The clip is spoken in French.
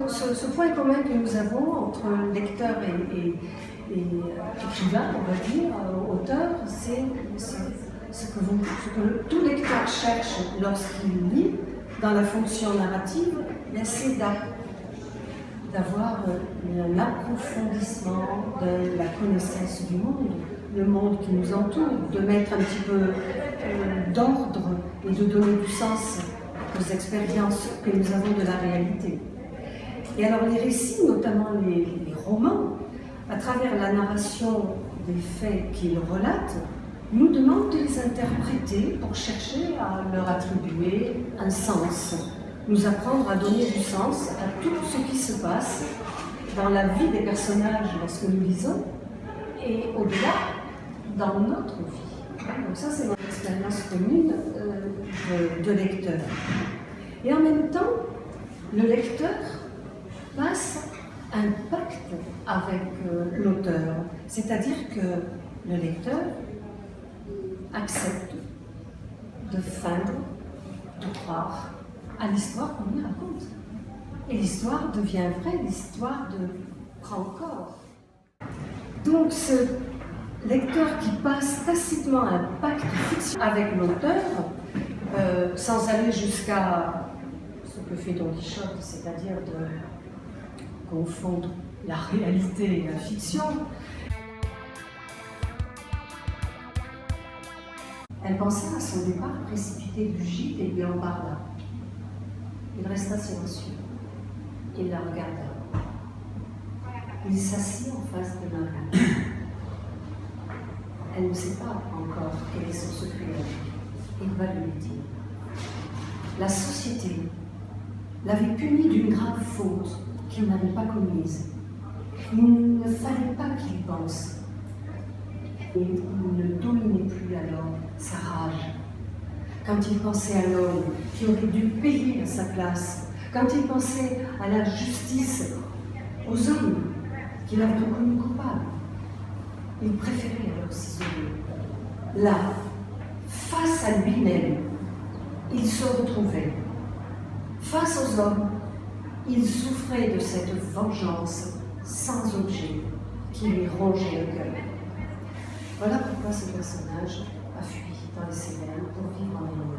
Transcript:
Ce point commun que nous avons entre lecteur et écrivain, on va dire, auteur, c'est ce que tout lecteur cherche lorsqu'il lit dans la fonction narrative, c'est d'avoir un approfondissement de la connaissance du monde, le monde qui nous entoure, de mettre un petit peu d'ordre et de donner du sens aux expériences que nous avons de la réalité. Et alors les récits, notamment les romans, à travers la narration des faits qu'ils relatent, nous demandent de les interpréter pour chercher à leur attribuer un sens, nous apprendre à donner du sens à tout ce qui se passe dans la vie des personnages lorsque nous lisons et au-delà dans notre vie. Donc ça, c'est notre expérience commune de lecteur. Et en même temps, le lecteur passe un pacte avec l'auteur, c'est-à-dire que le lecteur accepte de feindre, de croire à l'histoire qu'on lui raconte. Et l'histoire devient vraie, l'histoire prend corps. Donc ce lecteur qui passe tacitement un pacte fiction avec l'auteur, sans aller jusqu'à ce que fait Don Quichotte, c'est-à-dire de confondre la réalité et la fiction. Elle pensait à son départ précipité du gîte et lui en parla. Il resta silencieux. Il la regarda. Il s'assit en face de Marie. Elle ne sait pas encore quel est son secret. Il va lui dire. La société l'avait puni d'une grave faute qu'il n'avait pas commise. Il ne fallait pas qu'il pense. Et il ne dominait plus alors sa rage. Quand il pensait à l'homme qui aurait dû payer à sa place, quand il pensait à la justice, aux hommes qu'il avait reconnus coupables, il préférait alors s'isoler. Là, face à lui-même, il se retrouvait. Face aux hommes, il souffrait de cette vengeance sans objet qui lui rongeait le cœur. Voilà pourquoi ce personnage a fui dans les Cévennes pour vivre en Illinois.